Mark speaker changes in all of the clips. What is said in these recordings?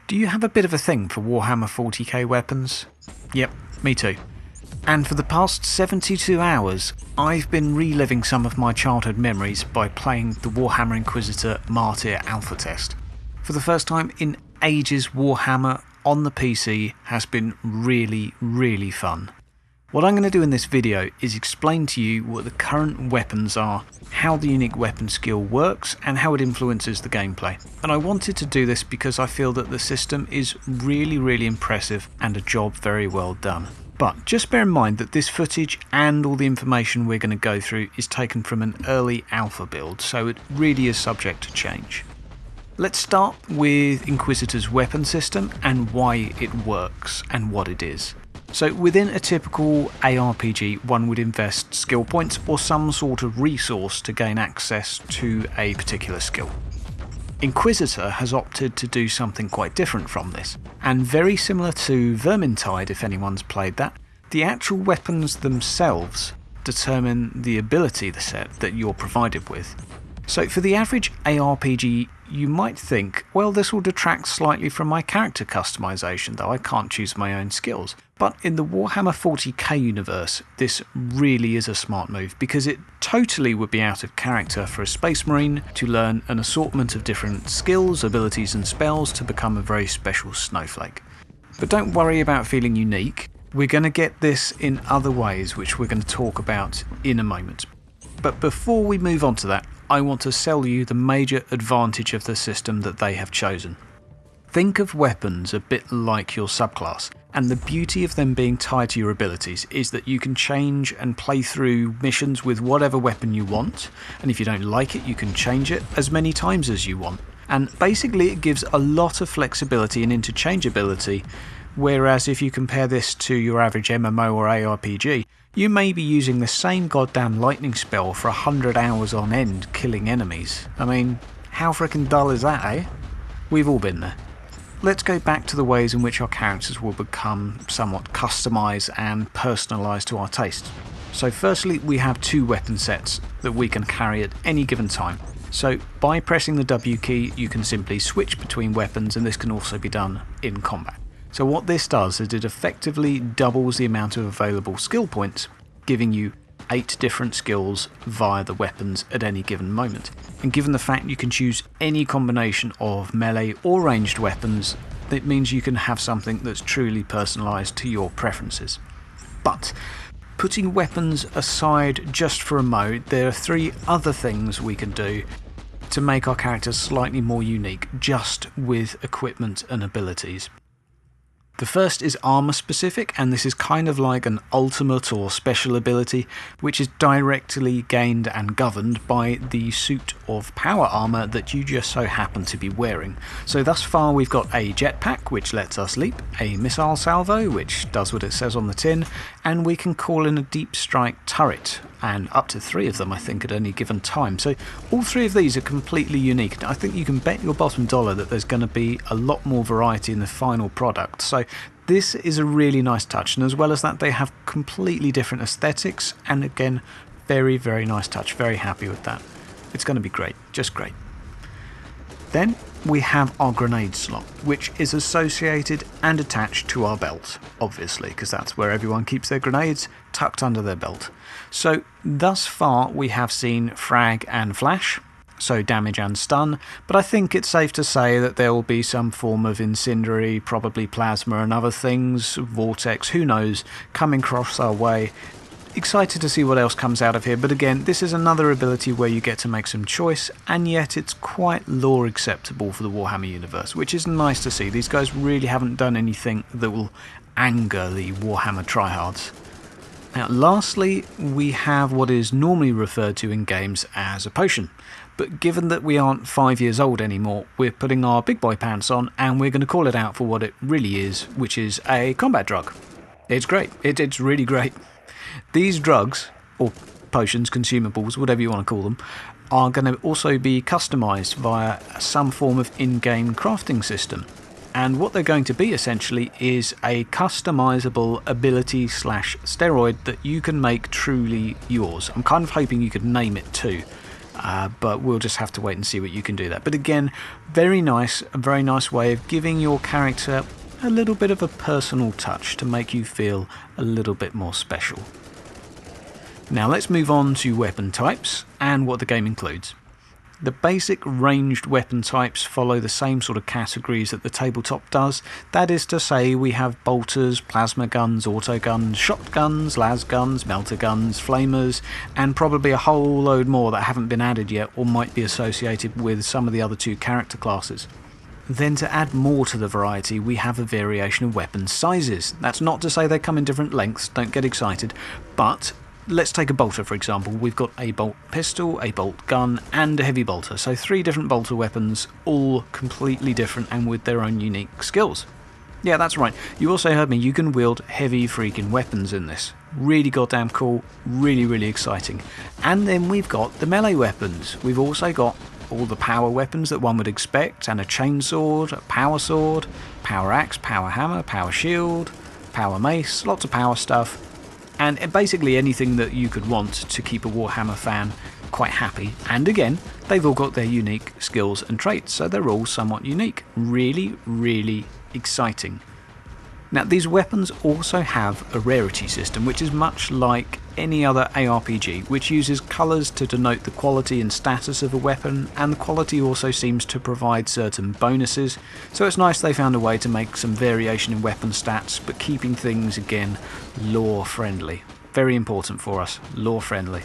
Speaker 1: Do you have a bit of a thing for Warhammer 40k weapons? Yep, me too. And for the past 72 hours, I've been reliving some of my childhood memories by playing the Warhammer Inquisitor Martyr Alpha Test. For the first time in ages, Warhammer on the PC has been really fun. What I'm going to do in this video is explain to you what the current weapons are, how the unique weapon skill works, and how it influences the gameplay. And I wanted to do this because I feel that the system is really impressive and a job very well done. But just bear in mind that this footage and all the information we're going to go through is taken from an early alpha build, so it really is subject to change. Let's start with Inquisitor's weapon system and why it works and what it is. So within a typical ARPG, one would invest skill points or some sort of resource to gain access to a particular skill. Inquisitor has opted to do something quite different from this, and very similar to Vermintide, if anyone's played that, the actual weapons themselves determine the ability set that you're provided with. So for the average ARPG, you might think, well, this will detract slightly from my character customization, though I can't choose my own skills. But in the Warhammer 40k universe, this really is a smart move, because it totally would be out of character for a Space Marine to learn an assortment of different skills, abilities and spells to become a very special snowflake. But don't worry about feeling unique. We're going to get this in other ways, which we're going to talk about in a moment. But before we move on to that, I want to sell you the major advantage of the system that they have chosen. Think of weapons a bit like your subclass, and the beauty of them being tied to your abilities is that you can change and play through missions with whatever weapon you want, and if you don't like it you can change it as many times as you want. And basically it gives a lot of flexibility and interchangeability, whereas if you compare this to your average MMO or ARPG, you may be using the same goddamn lightning spell for 100 hours on end killing enemies. I mean, how frickin' dull is that, eh? We've all been there. Let's go back to the ways in which our characters will become somewhat customised and personalised to our taste. So firstly, we have two weapon sets that we can carry at any given time. So by pressing the W key you can simply switch between weapons, and this can also be done in combat. So what this does is it effectively doubles the amount of available skill points, giving you 8 different skills via the weapons at any given moment. And given the fact you can choose any combination of melee or ranged weapons, it means you can have something that's truly personalised to your preferences. But putting weapons aside just for a mode, there are 3 other things we can do to make our characters slightly more unique just with equipment and abilities. The first is armour specific, and this is kind of like an ultimate or special ability which is directly gained and governed by the suit of power armour that you just so happen to be wearing. So thus far we've got a jetpack which lets us leap, a missile salvo which does what it says on the tin, and we can call in a deep strike turret, and up to 3 of them I think at any given time. So all 3 of these are completely unique. I think you can bet your bottom dollar that there's going to be a lot more variety in the final product. So this is a really nice touch, and as well as that they have completely different aesthetics, and again very nice touch. Very happy with that. It's going to be great, just great. Then we have our grenade slot, which is associated and attached to our belt, obviously, because that's where everyone keeps their grenades, tucked under their belt. So thus far we have seen frag and flash, so damage and stun, but I think it's safe to say that there will be some form of incendiary, probably plasma and other things, vortex, who knows, coming across our way. Excited to see what else comes out of here, but again, this is another ability where you get to make some choice, and yet it's quite lore acceptable for the Warhammer universe, which is nice to see. These guys really haven't done anything that will anger the Warhammer tryhards. Now lastly, we have what is normally referred to in games as a potion, but given that we aren't 5 years old anymore, we're putting our big boy pants on and we're going to call it out for what it really is, which is a combat drug. It's great, it's really great. These drugs, or potions, consumables, whatever you want to call them, are going to also be customised via some form of in-game crafting system. And what they're going to be essentially is a customisable ability / steroid that you can make truly yours. I'm kind of hoping you could name it too. but we'll just have to wait and see what you can do there. But again, very nice, a very nice way of giving your character a little bit of a personal touch to make you feel a little bit more special. Now let's move on to weapon types and what the game includes. The basic ranged weapon types follow the same sort of categories that the tabletop does. That is to say, we have bolters, plasma guns, auto guns, shotguns, las guns, melter guns, flamers, and probably a whole load more that haven't been added yet or might be associated with some of the other two character classes. Then to add more to the variety, we have a variation of weapon sizes. That's not to say they come in different lengths, don't get excited, but let's take a bolter for example. We've got a bolt pistol, a bolt gun and a heavy bolter. So 3 different bolter weapons, all completely different and with their own unique skills. Yeah, that's right. You also heard me, you can wield heavy freaking weapons in this. Really goddamn cool, really exciting. And then we've got the melee weapons. We've also got all the power weapons that one would expect, and a chainsword, a power axe, power hammer, power shield, power mace, lots of power stuff. And basically anything that you could want to keep a Warhammer fan quite happy. And again, they've all got their unique skills and traits, so they're all somewhat unique. Really exciting. Now these weapons also have a rarity system, which is much like any other ARPG, which uses colours to denote the quality and status of a weapon, and the quality also seems to provide certain bonuses, so it's nice they found a way to make some variation in weapon stats, but keeping things again lore friendly. Very important for us, lore friendly.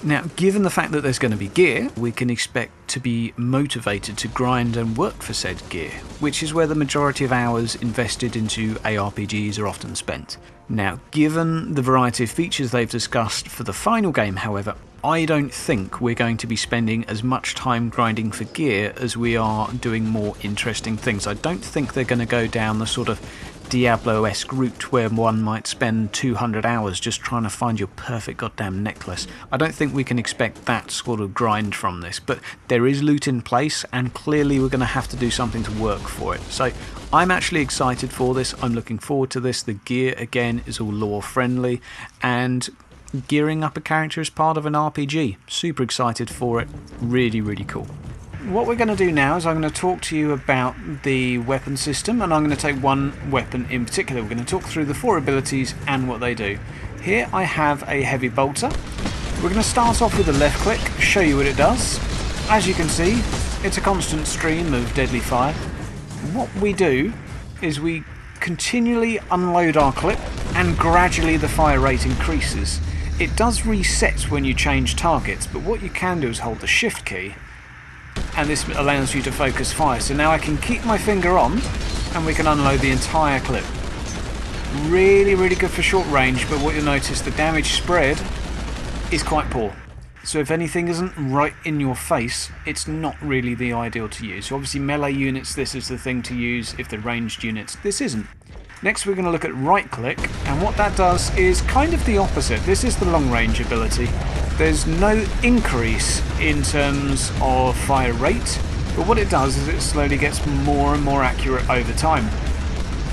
Speaker 1: Now, given the fact that there's going to be gear, we can expect to be motivated to grind and work for said gear, which is where the majority of hours invested into ARPGs are often spent. Now, given the variety of features they've discussed for the final game, however, I don't think we're going to be spending as much time grinding for gear as we are doing more interesting things. I don't think they're going to go down the sort of Diablo-esque route where one might spend 200 hours just trying to find your perfect goddamn necklace. I don't think we can expect that sort of grind from this, but there is loot in place and clearly we're going to have to do something to work for it. So I'm actually excited for this, I'm looking forward to this. The gear again is all lore friendly, and gearing up a character as part of an RPG. Super excited for it, really cool. What we're going to do now is I'm going to talk to you about the weapon system, and I'm going to take one weapon in particular. We're going to talk through the 4 abilities and what they do. Here I have a heavy bolter. We're going to start off with a left click, show you what it does. As you can see, it's a constant stream of deadly fire. What we do is we continually unload our clip and gradually the fire rate increases. It does reset when you change targets, but what you can do is hold the shift key and this allows you to focus fire. So now I can keep my finger on and we can unload the entire clip. Really good for short range, but what you'll notice, the damage spread is quite poor. So if anything isn't right in your face, it's not really the ideal to use. So obviously melee units, this is the thing to use. If they're ranged units, this isn't. Next we're going to look at right click, and what that does is kind of the opposite. This is the long range ability. There's no increase in terms of fire rate, but what it does is it slowly gets more and more accurate over time.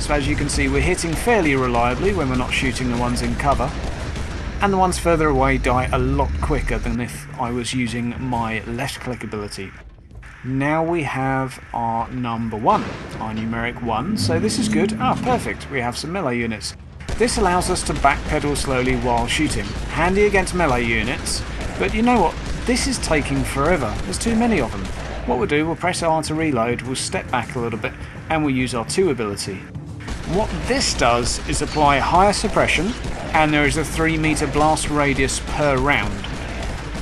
Speaker 1: So as you can see, we're hitting fairly reliably when we're not shooting the ones in cover, and the ones further away die a lot quicker than if I was using my left click ability. Now we have our number 1, our numeric 1, so this is good. Ah, perfect, we have some melee units. This allows us to backpedal slowly while shooting. Handy against melee units, but you know what? This is taking forever. There's too many of them. What we'll do, we'll press R to reload, we'll step back a little bit, and we'll use our 2 ability. What this does is apply higher suppression, and there is a 3-meter blast radius per round.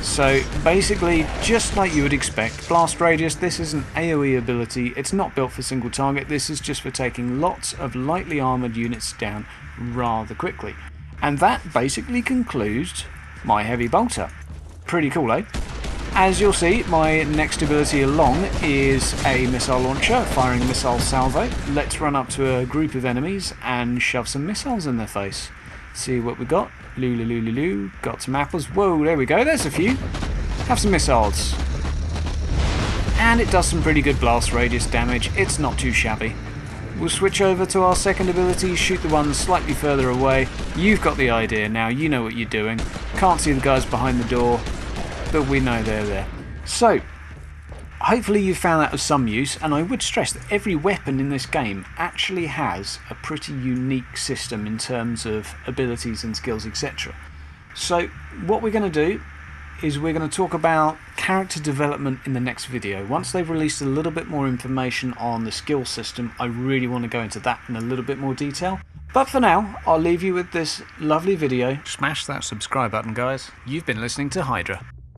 Speaker 1: So basically, just like you would expect, blast radius, this is an AoE ability. It's not built for single target, this is just for taking lots of lightly armoured units down rather quickly. And that basically concludes my heavy bolter. Pretty cool, eh? As you'll see, my next ability along is a missile launcher, firing missile salvo. Let's run up to a group of enemies and shove some missiles in their face. See what we got. Lulu, got some apples. Whoa, there we go, there's a few. Have some missiles. And it does some pretty good blast radius damage, it's not too shabby. We'll switch over to our second ability, shoot the ones slightly further away. You've got the idea now, you know what you're doing. Can't see the guys behind the door. but we know they're there. So, hopefully you found that of some use, and I would stress that every weapon in this game actually has a pretty unique system in terms of abilities and skills, etc. So what we're going to do is we're going to talk about character development in the next video. Once they've released a little bit more information on the skill system, I really want to go into that in a little bit more detail. But for now, I'll leave you with this lovely video. Smash that subscribe button, guys. You've been listening to Hydra.